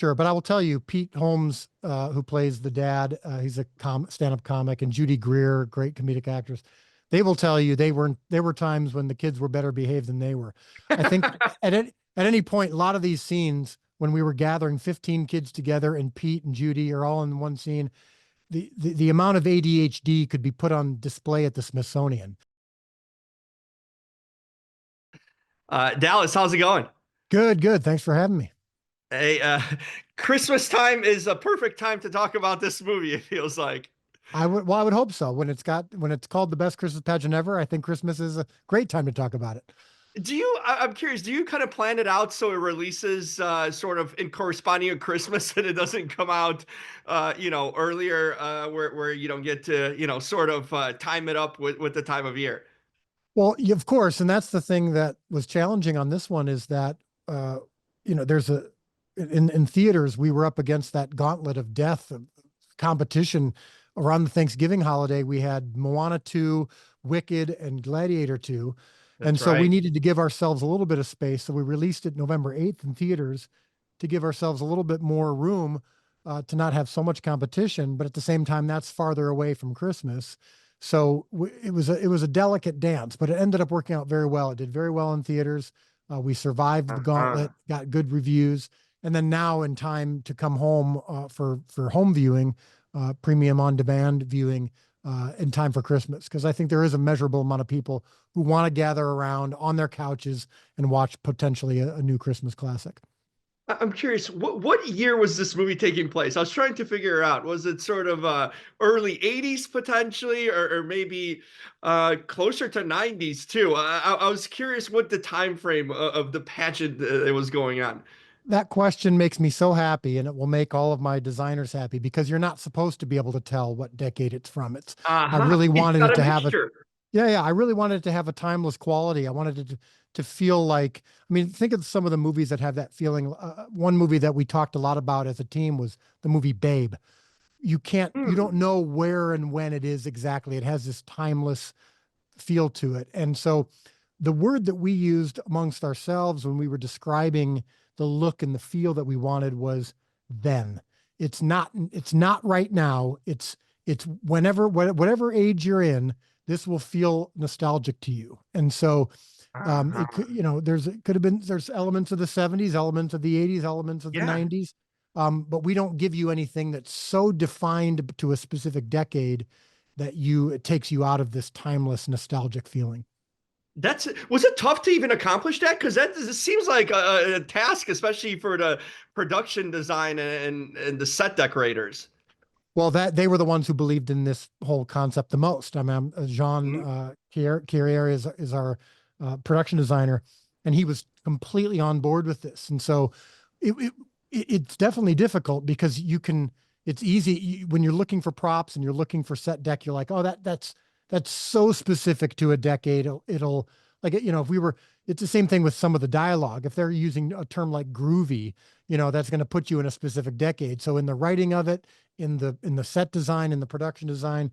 sure. But I will tell you, Pete Holmes, who plays the dad, he's a stand-up comic, and Judy Greer, great comedic actress. They will tell you there were times when the kids were better behaved than they were. I think at any point, a lot of these scenes when we were gathering 15 kids together and Pete and Judy are all in one scene, the amount of ADHD could be put on display at the Smithsonian. Dallas, how's it going? Good, good. Thanks for having me. Hey, Christmas time is a perfect time to talk about this movie, it feels like. I would hope so. When it's called the best Christmas pageant ever, I think Christmas is a great time to talk about it. I'm curious, do you kind of plan it out so it releases sort of in corresponding with Christmas and it doesn't come out, earlier where you don't get to, sort of time it up with the time of year? Well, of course, and that's the thing that was challenging on this one is that uh, there's a in theaters we were up against that gauntlet of death of competition around the Thanksgiving holiday. We had Moana 2, Wicked, and Gladiator 2. And That's so we right. needed to give ourselves a little bit of space. So we released it November 8th in theaters to give ourselves a little bit more room to not have so much competition. But at the same time, that's farther away from Christmas. So it was a delicate dance, but it ended up working out very well. It did very well in theaters. We survived the Uh-huh. gauntlet, got good reviews, and then now in time to come home for home viewing, premium on demand viewing in time for Christmas, because I think there is a measurable amount of people who want to gather around on their couches and watch potentially a new Christmas classic. I'm curious, what year was this movie taking place? I was trying to figure out, was it sort of early 80s potentially, or maybe closer to 90s too? I was curious what the time frame of the pageant that was going on. That question makes me so happy, and it will make all of my designers happy because you're not supposed to be able to tell what decade it's from. I Uh-huh. really It's wanted it got a to have a mixture. Yeah, yeah. I really wanted it to have a timeless quality. I wanted it to feel like, I mean, think of some of the movies that have that feeling. One movie that we talked a lot about as a team was the movie Babe. You Hmm. don't know where and when it is exactly. It has this timeless feel to it. And so the word that we used amongst ourselves when we were describing the look and the feel that we wanted was then. It's not right now. It's whenever, whatever age you're in, this will feel nostalgic to you. And so it Uh-huh. could, it could have been, there's elements of the 70s, elements of the 80s, elements of the Yeah. 90s. But we don't give you anything that's so defined to a specific decade that it takes you out of this timeless nostalgic feeling. That's Was it tough to even accomplish that? Because that seems like a task, especially for the production design and the set decorators. Well, that they were the ones who believed in this whole concept the most. I mean, Jean Mhm. Carriere is our production designer, and he was completely on board with this. And so it, it it's definitely difficult because it's easy when you're looking for props and you're looking for set deck. You're like, oh, that's so specific to a decade. It'll like if we were, it's the same thing with some of the dialogue. If they're using a term like groovy, that's going to put you in a specific decade. So in the writing of it, in the set design, in the production design,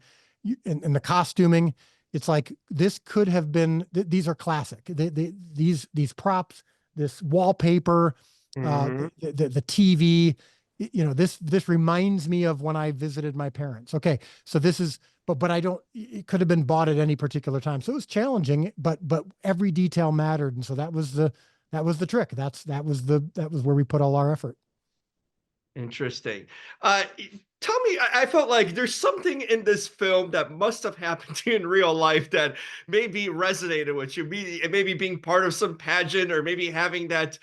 in the costuming, it's like this could have been. These are classic. These props, this wallpaper, Mhm. the TV. This reminds me of when I visited my parents. Okay, so this is, but I don't. It could have been bought at any particular time, so it was challenging. But every detail mattered, and so that was the trick. That was where we put all our effort. Interesting. Uh, Tell me, I felt like there's something in this film that must have happened to you in real life that maybe resonated with you. Maybe being part of some pageant, or maybe having that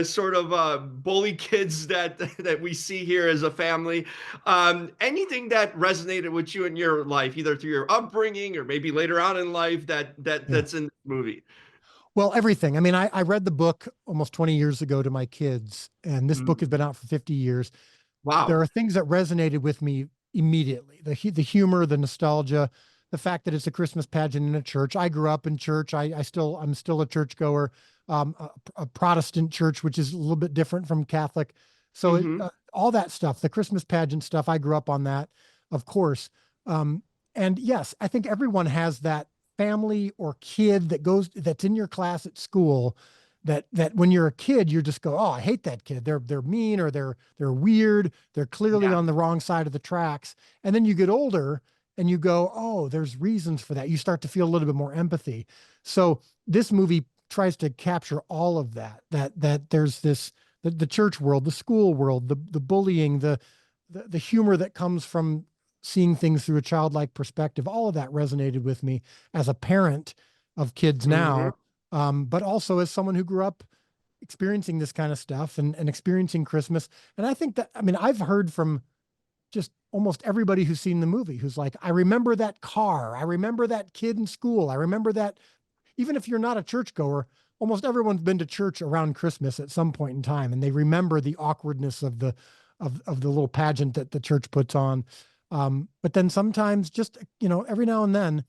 sort of bully kids that that we see here as a family. Anything that resonated with you in your life, either through your upbringing or maybe later on in life, Yeah. that's in the movie. Well, everything. I mean, I read the book almost 20 years ago to my kids, and this book has Mm. been out for 50 years. There Wow. are things that resonated with me immediately. The humor, the nostalgia, the fact that it's a Christmas pageant in a church. I grew up in church. I'm still a churchgoer, a Protestant church, which is a little bit different from Catholic. So all that stuff, the Christmas pageant stuff, I grew up on that, of course. Um, and yes, I think everyone has that family or kid that's in your class at school that when you're a kid, you just go, oh, I hate that kid. They're mean, or they're weird. They're clearly Yeah. on the wrong side of the tracks. And then you get older and you go, oh, there's reasons for that. You start to feel a little bit more empathy. So this movie tries to capture all of that. That there's this the church world, the school world, the bullying, the humor that comes from seeing things through a childlike perspective. All of that resonated with me as a parent of kids Mhm. now, but also as someone who grew up experiencing this kind of stuff and experiencing Christmas. And I think that, I mean, I've heard from just almost everybody who's seen the movie who's like, I remember that car. I remember that kid in school. I remember that. Even if you're not a churchgoer, almost everyone's been to church around Christmas at some point in time, and they remember the awkwardness of the little pageant that the church puts on. But then sometimes, just every now and then,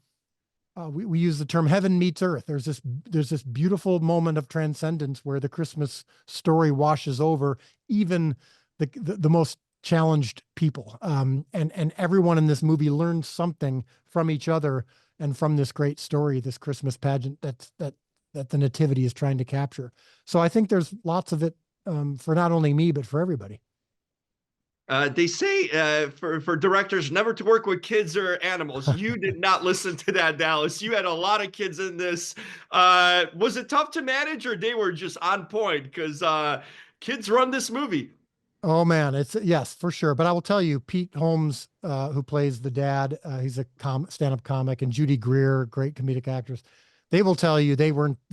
we use the term heaven meets earth. There's this beautiful moment of transcendence where the Christmas story washes over even the most challenged people. And everyone in this movie learns something from each other and from this great story, this Christmas pageant that the Nativity is trying to capture. So I think there's lots of it, for not only me but for everybody. They say for directors never to work with kids or animals. You did not listen to that, Dallas. You had a lot of kids in this. Was it tough to manage, or they were just on point? Because kids run this movie. Oh man, it's yes, for sure. But I will tell you, Pete Holmes, who plays the dad, he's a stand-up comic, and Judy Greer, great comedic actress. They will tell you there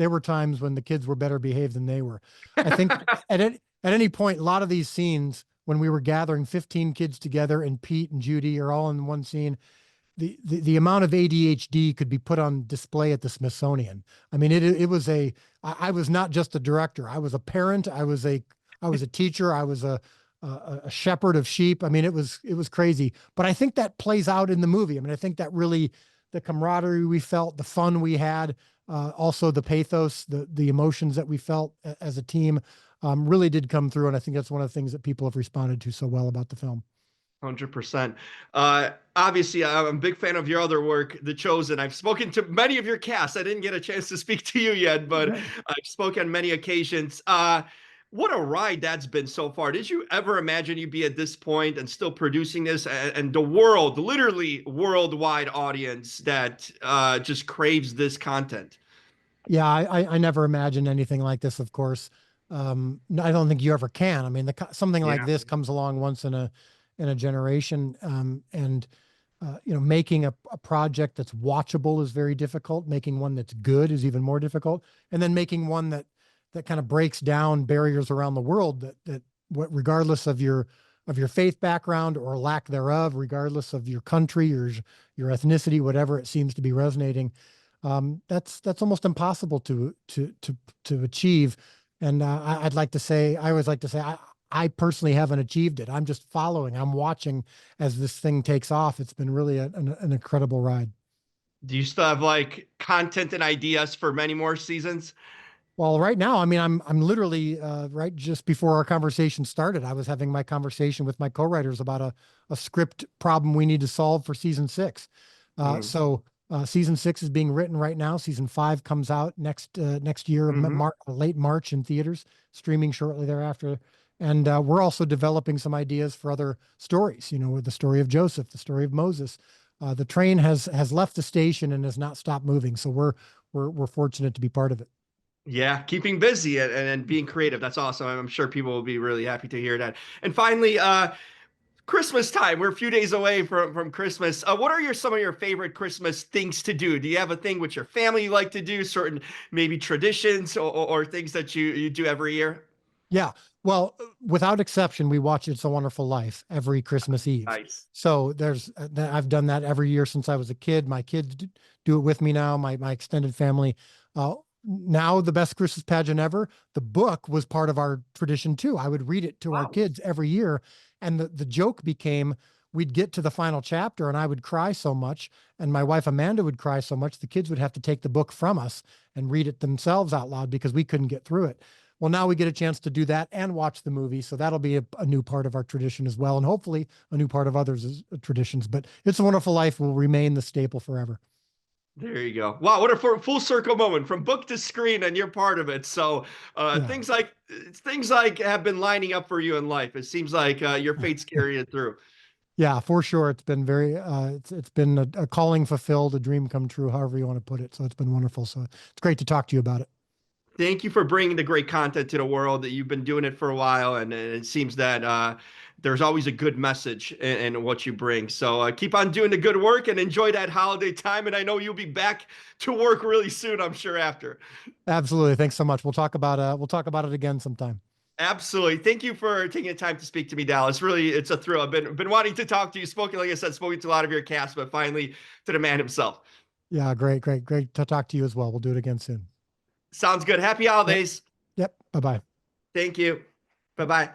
were times when the kids were better behaved than they were. I think at any point, a lot of these scenes when we were gathering 15 kids together and Pete and Judy are all in one scene, the amount of ADHD could be put on display at the Smithsonian. I mean, it was I was not just a director. I was a parent. I was a teacher. I was a shepherd of sheep. I mean, it was crazy. But I think that plays out in the movie. I mean, I think that really the camaraderie we felt, the fun we had, also the pathos, the emotions that we felt as a team, really did come through. And I think that's one of the things that people have responded to so well about the film. 100%. Obviously, I'm a big fan of your other work, The Chosen. I've spoken to many of your cast. I didn't get a chance to speak to you yet, but Okay. I've spoken on many occasions. What a ride that's been so far. Did you ever imagine you'd be at this point and still producing this, and the world, literally worldwide audience that just craves this content? Yeah, I never imagined anything like this, of course. I don't think you ever can. I mean, something like Yeah. this comes along once in a generation, and making a project that's watchable is very difficult. Making one that's good is even more difficult, and then making one that kind of breaks down barriers around the world regardless of your faith background or lack thereof, regardless of your country, your ethnicity, whatever it seems to be resonating, that's almost impossible to achieve. And I'd like to say, I always like to say, I personally haven't achieved it. I'm just following. I'm watching as this thing takes off. It's been really an incredible ride. Do you still have like content and ideas for many more seasons? Well, right now, I mean, I'm literally right just before our conversation started, I was having my conversation with my co-writers about a script problem we need to solve for season six. Mm. So season six is being written right now. Season five comes out next year, Hmm. late March in theaters, streaming shortly thereafter. And we're also developing some ideas for other stories. With the story of Joseph, the story of Moses. The train has left the station and has not stopped moving. So we're fortunate to be part of it. Yeah, keeping busy and being creative. That's awesome. I'm sure people will be really happy to hear that. And finally, Christmas time. We're a few days away from Christmas. What are some of your favorite Christmas things to do? Do you have a thing with your family you like to do? Certain maybe traditions or things that you do every year? Yeah. Well, without exception, we watch It's a Wonderful Life every Christmas Eve. Nice. So I've done that every year since I was a kid. My kids do it with me now, my extended family. Now, The Best Christmas Pageant Ever, the book was part of our tradition too. I would read it to our Wow. kids every year. And the joke became we'd get to the final chapter and I would cry so much, and my wife Amanda would cry so much, the kids would have to take the book from us and read it themselves out loud because we couldn't get through it. Well, now we get a chance to do that and watch the movie. So that'll be a new part of our tradition as well. And hopefully a new part of others' traditions. But It's a Wonderful Life will remain the staple forever. There you go. Wow, what a full circle moment from book to screen, and you're part of it. So Yeah. things like have been lining up for you in life. It seems like your fate's carrying it through. Yeah, for sure. It's been very, it's been a calling fulfilled, a dream come true, however you want to put it. So it's been wonderful. So it's great to talk to you about it. Thank you for bringing the great content to the world. That you've been doing it for a while, and it seems that there's always a good message in what you bring. So keep on doing the good work and enjoy that holiday time. And I know you'll be back to work really soon, I'm sure, after. Absolutely. Thanks so much. We'll talk about it again sometime. Absolutely. Thank you for taking the time to speak to me, Dallas. Really, it's a thrill. I've been wanting to talk to you. Spoken, like I said, spoken to a lot of your cast, but finally to the man himself. Yeah, great to talk to you as well. We'll do it again soon. Sounds good. Happy Yep. holidays. Yep. Bye bye. Thank you. Bye bye.